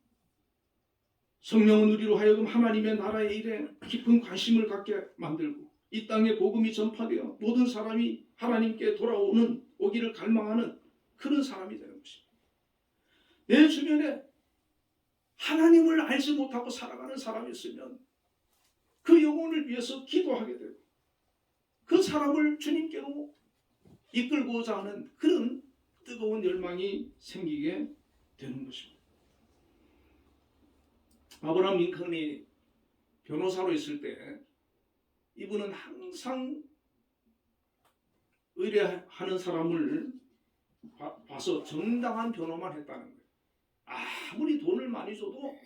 성령은 우리로 하여금 하나님의 나라의 일에 깊은 관심을 갖게 만들고 이 땅에 복음이 전파되어 모든 사람이 하나님께 오기를 갈망하는 그런 사람이 되는 것입니다. 내 주변에 하나님을 알지 못하고 살아가는 사람이 있으면 그 영혼을 위해서 기도하게 되고 그 사람을 주님께로 이끌고자 하는 그런 뜨거운 열망이 생기게 되는 것입니다. 아브라함 링컨이 변호사로 있을 때 이분은 항상 의뢰하는 사람을 봐서 정당한 변호만 했다는 거예요. 아무리 돈을 많이 줘도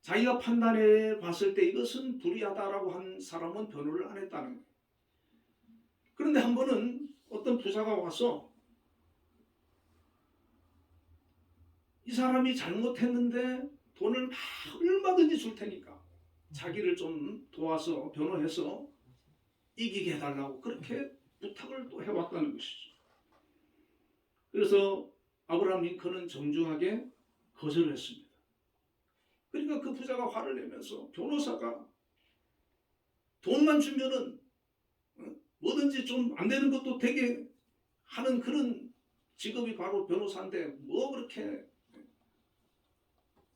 자기가 판단해 봤을 때 이것은 불의하다라고 한 사람은 변호를 안 했다는 거예요. 그런데 한 번은 어떤 부자가 와서 이 사람이 잘못했는데 돈을 얼마든지 줄 테니까 자기를 좀 도와서 변호해서 이기게 해달라고 그렇게 부탁을 또 해왔다는 것이죠. 그래서 아브라함 링컨은 정중하게 거절을 했습니다. 그러니까 그 부자가 화를 내면서 변호사가 돈만 주면은 뭐든지 좀 안 되는 것도 되게 하는 그런 직업이 바로 변호사인데 뭐 그렇게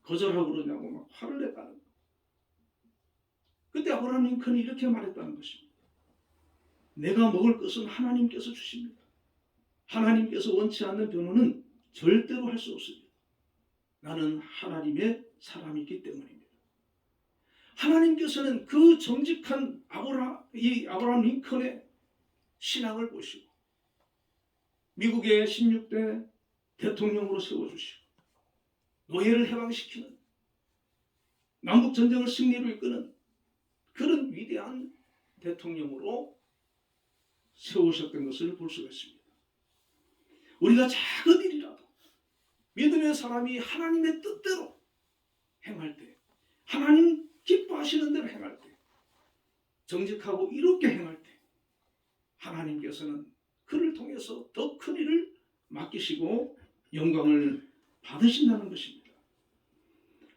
거절하고 그러냐고 막 화를 냈다는 거예요. 그때 아브라함 링컨이 이렇게 말했다는 것입니다. 내가 먹을 것은 하나님께서 주십니다. 하나님께서 원치 않는 변호는 절대로 할 수 없습니다. 나는 하나님의 사람이기 때문입니다. 하나님께서는 그 정직한 아브라함 링컨의 신앙을 보시고 미국의 16대 대통령으로 세워주시고 노예를 해방시키는 남북전쟁을 승리로 이끄는 그런 위대한 대통령으로 세우셨던 것을 볼 수가 있습니다. 우리가 작은 일이라도 믿음의 사람이 하나님의 뜻대로 행할 때, 하나님 기뻐하시는 대로 행할 때, 정직하고 이롭게 행할 때 하나님께서는 그를 통해서 더 큰 일을 맡기시고 영광을 받으신다는 것입니다.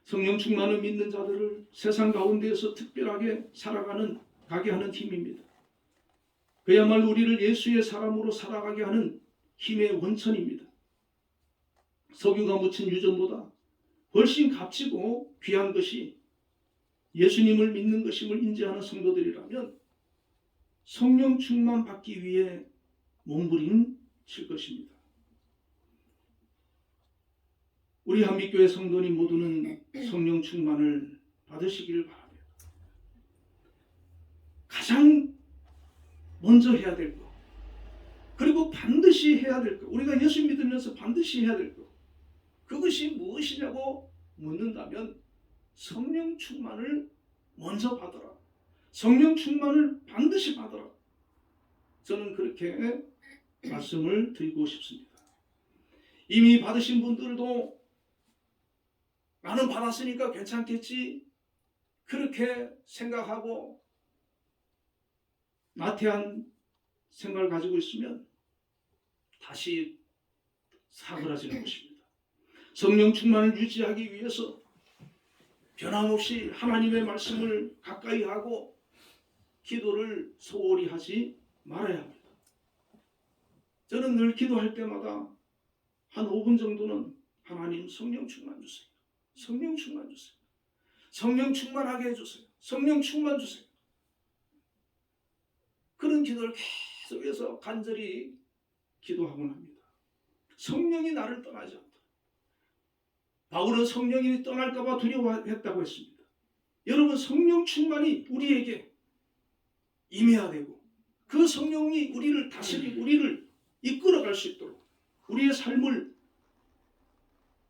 성령 충만을 믿는 자들을 세상 가운데에서 특별하게 가게 하는 힘입니다. 그야말로 우리를 예수의 사람으로 살아가게 하는 힘의 원천입니다. 석유가 묻힌 유전보다 훨씬 값지고 귀한 것이 예수님을 믿는 것임을 인지하는 성도들이라면 성령 충만 받기 위해 몸부림칠 것입니다. 우리 한빛교회 성도님 모두는 성령 충만을 받으시기를 바랍니다. 가장 먼저 해야 될 것, 그리고 반드시 해야 될 것, 우리가 예수 믿으면서 반드시 해야 될 것, 그것이 무엇이냐고 묻는다면 성령 충만을 먼저 받아라. 성령 충만을 반드시 받아라. 저는 그렇게 말씀을 드리고 싶습니다. 이미 받으신 분들도 나는 받았으니까 괜찮겠지 그렇게 생각하고 나태한 생각을 가지고 있으면 다시 사그라지는 것입니다. 성령 충만을 유지하기 위해서 변함없이 하나님의 말씀을 가까이 하고 기도를 소홀히 하지 말아야 합니다. 저는 늘 기도할 때마다 한 5분 정도는 하나님 성령 충만 주세요. 성령 충만 주세요. 성령 충만하게 해주세요. 성령 충만 주세요. 그런 기도를 계속해서 간절히 기도하곤 합니다. 성령이 나를 떠나지 않도록. 바울은 성령이 떠날까봐 두려워했다고 했습니다. 여러분, 성령 충만이 우리에게 임해야 되고 그 성령이 우리를 다스리고 우리를 수 있도록 우리의 삶을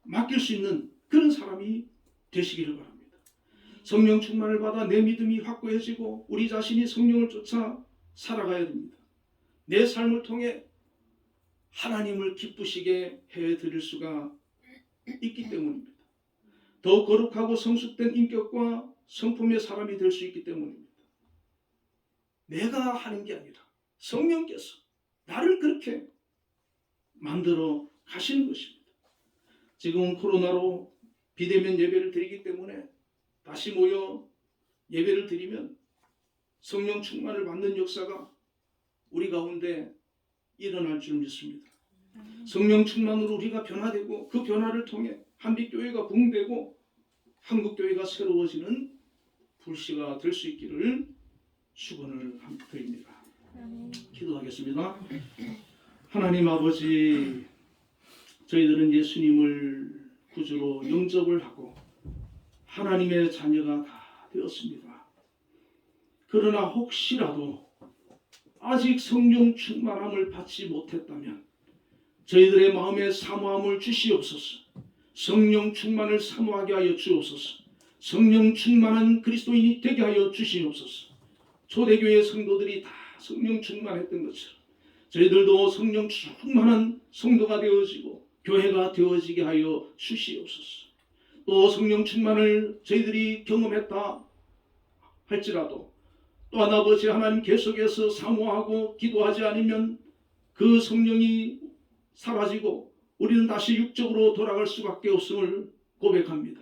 맡길 수 있는 그런 사람이 되시기를 바랍니다. 성령 충만을 받아 내 믿음이 확고해지고 우리 자신이 성령을 쫓아 살아가야 됩니다. 내 삶을 통해 하나님을 기쁘시게 해드릴 수가 있기 때문입니다. 더 거룩하고 성숙된 인격과 성품의 사람이 될 수 있기 때문입니다. 내가 하는 게 아니라 성령께서 나를 그렇게 만들어 가시는 것입니다. 지금은 코로나로 비대면 예배를 드리기 때문에 다시 모여 예배를 드리면 성령 충만을 받는 역사가 우리 가운데 일어날 줄 믿습니다. 성령 충만으로 우리가 변화되고 그 변화를 통해 한빛교회가 부흥되고 한국교회가 새로워지는 불씨가 될 수 있기를 축원을 드립니다. 기도하겠습니다. 하나님 아버지, 저희들은 예수님을 구주로 영접을 하고 하나님의 자녀가 다 되었습니다. 그러나 혹시라도 아직 성령 충만함을 받지 못했다면 저희들의 마음에 사모함을 주시옵소서. 성령 충만을 사모하게 하여 주옵소서. 성령 충만한 그리스도인이 되게 하여 주시옵소서. 초대교회 성도들이 다 성령 충만했던 것처럼 저희들도 성령 충만한 성도가 되어지고 교회가 되어지게 하여 주시옵소서. 또 성령 충만을 저희들이 경험했다 할지라도 또한 아버지 하나님 계속해서 사모하고 기도하지 않으면 그 성령이 사라지고 우리는 다시 육적으로 돌아갈 수밖에 없음을 고백합니다.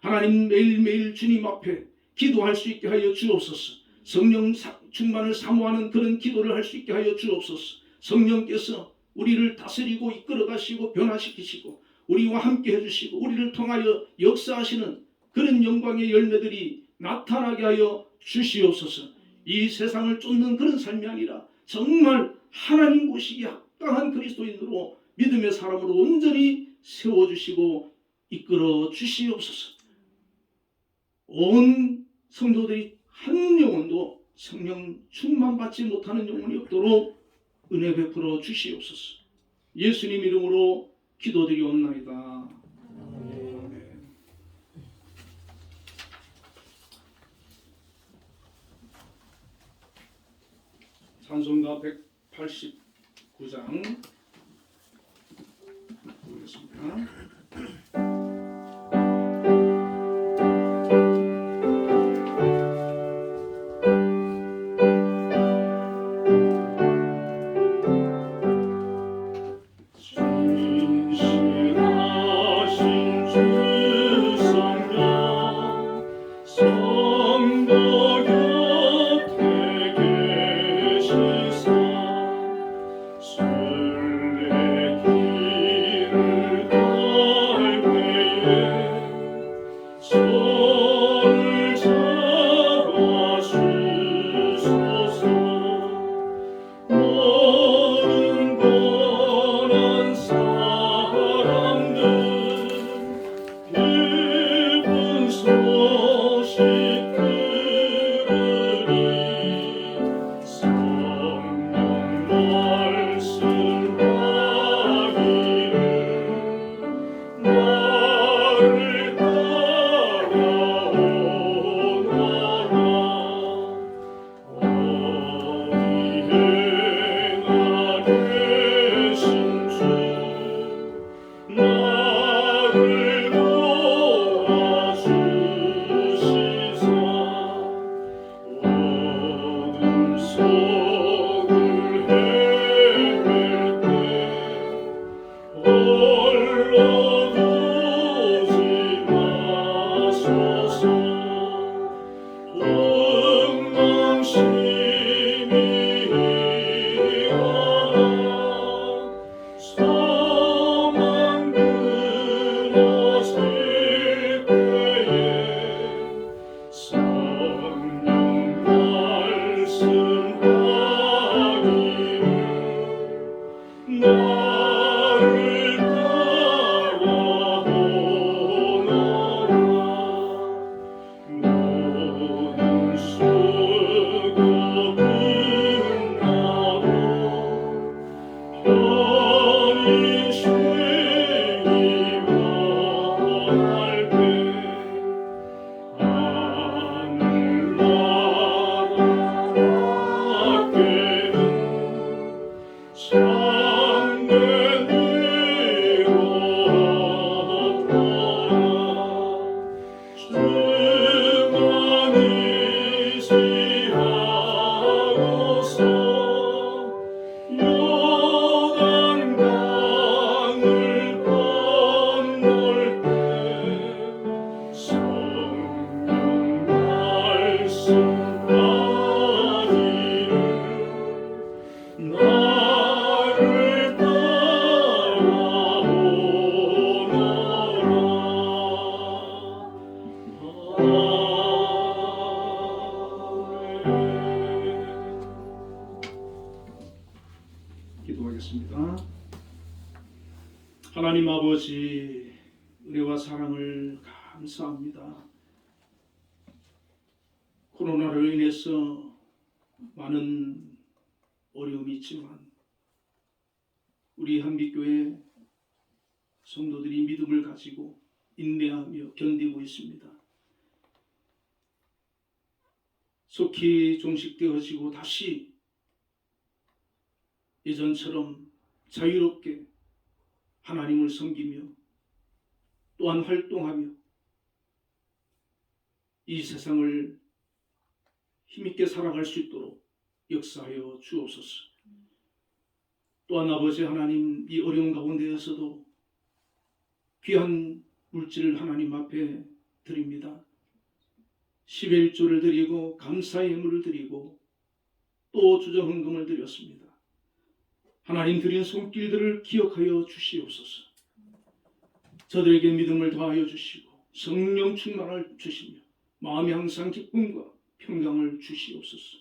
하나님 매일매일 주님 앞에 기도할 수 있게 하여 주옵소서. 성령 충만을 사모하는 그런 기도를 할 수 있게 하여 주옵소서. 성령께서 우리를 다스리고 이끌어 가시고 변화시키시고 우리와 함께 해주시고 우리를 통하여 역사하시는 그런 영광의 열매들이 나타나게 하여 주시옵소서. 이 세상을 쫓는 그런 삶이 아니라 정말 하나님 보시기에 합당한 그리스도인으로 믿음의 사람으로 온전히 세워주시고 이끌어 주시옵소서. 온 성도들이 한 영혼도 성령 충만받지 못하는 영혼이 없도록 은혜 베풀어 주시옵소서. 예수님 이름으로 기도드리옵나이다. 아멘. 찬송가 189장 보겠습니다. 술래 길을 기도하겠습니다. 하나님 아버지, 은혜와 사랑을 감사합니다. 코로나로 인해서 많은 어려움이 있지만 우리 한빛교회 성도들이 믿음을 가지고 인내하며 견디고 있습니다. 속히 종식되어지고 다시 예전처럼 자유롭게 하나님을 섬기며 또한 활동하며 이 세상을 힘있게 살아갈 수 있도록 역사하여 주옵소서. 또한 아버지 하나님, 이 어려운 가운데에서도 귀한 물질을 하나님 앞에 드립니다. 11조를 드리고 감사의 예물을 드리고 또 주정헌금을 드렸습니다. 하나님 드린 손길들을 기억하여 주시옵소서. 저들에게 믿음을 더하여 주시고 성령 충만을 주시며 마음에 항상 기쁨과 평강을 주시옵소서.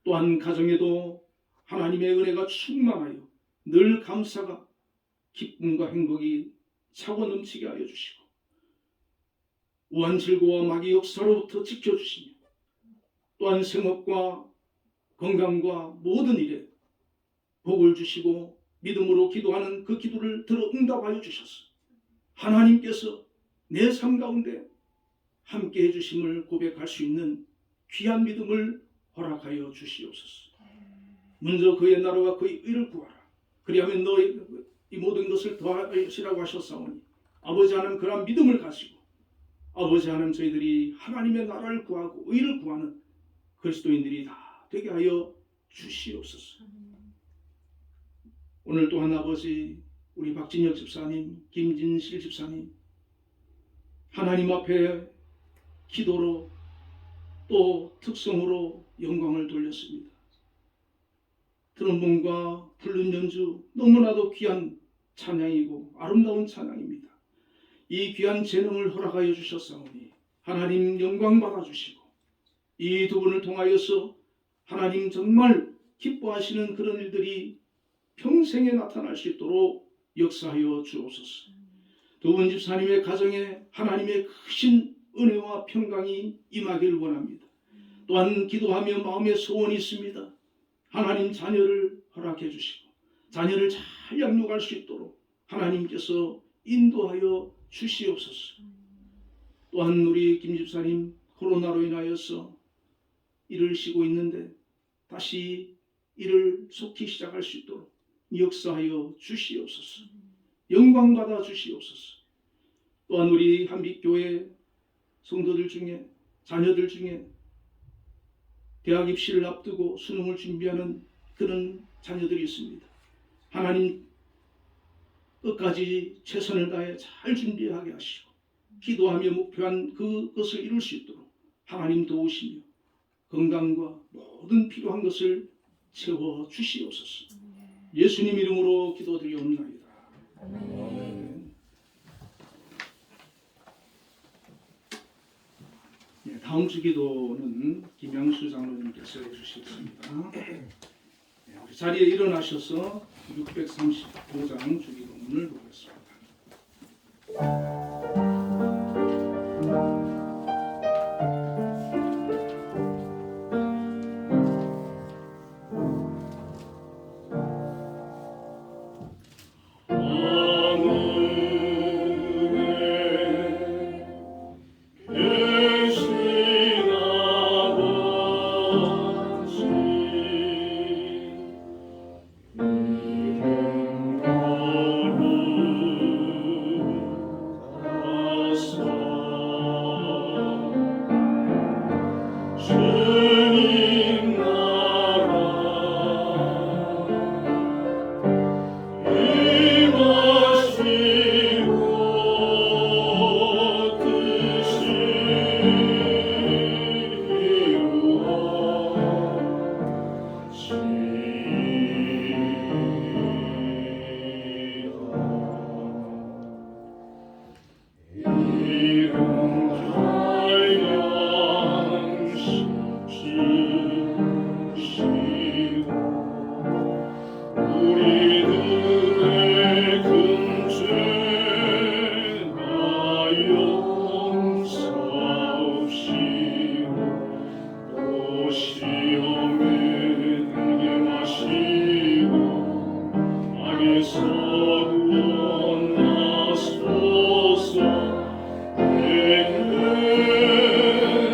또한 가정에도 하나님의 은혜가 충만하여 늘 감사가 기쁨과 행복이 차고 넘치게 하여 주시고 우한 질고와 마귀 역사로부터 지켜주시며 또한 생업과 건강과 모든 일에 복을 주시고 믿음으로 기도하는 그 기도를 들어 응답하여 주셔서 하나님께서 내 삶 가운데 함께 해주심을 고백할 수 있는 귀한 믿음을 허락하여 주시옵소서. 먼저 그의 나라와 그의 의를 구하라. 그리하면 너희 이 모든 것을 더하시라고 하셨사오니 아버지 하나님 그러한 믿음을 가지고 아버지 하나님 저희들이 하나님의 나라를 구하고 의를 구하는 그리스도인들이 다 되게 하여 주시옵소서. 오늘 또한 아버지 우리 박진혁 집사님, 김진실 집사님 하나님 앞에 기도로 또 특성으로 영광을 돌렸습니다. 트럼본과 불륜 연주 너무나도 귀한 찬양이고 아름다운 찬양입니다. 이 귀한 재능을 허락하여 주셨사오니 하나님 영광 받아주시고 이 두 분을 통하여서 하나님 정말 기뻐하시는 그런 일들이 평생에 나타날 수 있도록 역사하여 주옵소서. 두 분 집사님의 가정에 하나님의 크신 은혜와 평강이 임하길 원합니다. 또한 기도하며 마음의 소원이 있습니다. 하나님 자녀를 허락해 주시고 자녀를 잘 양육할 수 있도록 하나님께서 인도하여 주시옵소서. 또한 우리 김 집사님 코로나로 인하여서 일을 쉬고 있는데 다시 일을 속히 시작할 수 있도록 역사하여 주시옵소서. 영광 받아 주시옵소서. 또한 우리 한빛교회 성도들 중에 자녀들 중에 대학 입시를 앞두고 수능을 준비하는 그런 자녀들이 있습니다. 하나님 끝까지 최선을 다해 잘 준비하게 하시고 기도하며 목표한 그것을 이룰 수 있도록 하나님 도우시며 건강과 모든 필요한 것을 채워 주시옵소서. 예수님 이름으로 기도드리옵나이다. 아멘. 네, 다음 주 기도는 김양수 장로님께서 해주시겠습니다. 네, 우리 자리에 일어나셔서 635장 주기도문을 보겠습니다. 땅에서 구원하소서. 내게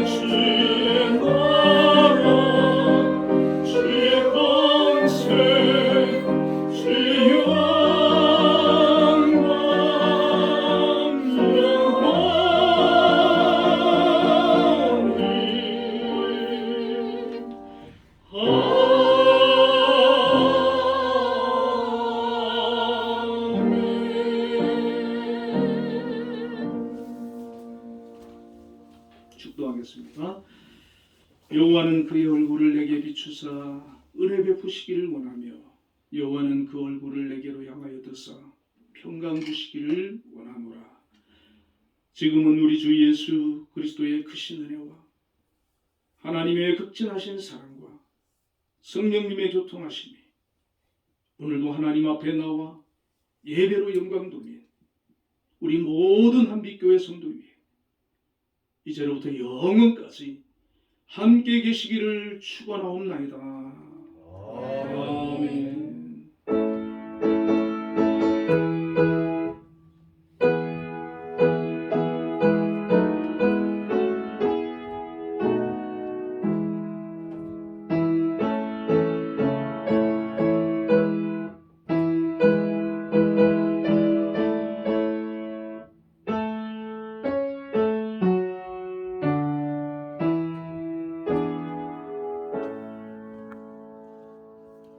주의 나라 주의 권세 주의 영광 영원히 축도하겠습니다. 여호와는 그의 얼굴을 내게 비추사 은혜 베푸시기를 원하며 여호와는 그 얼굴을 내게로 향하여 드사 평강 주시기를 원하노라. 지금은 우리 주 예수 그리스도의 크신 은혜와 하나님의 극진하신 사랑과 성령님의 교통하심이 오늘도 하나님 앞에 나와 예배로 영광 돌린 우리 모든 한빛교회 성도 위에 이제로부터 영원까지 함께 계시기를 축원하옵나이다. 아멘.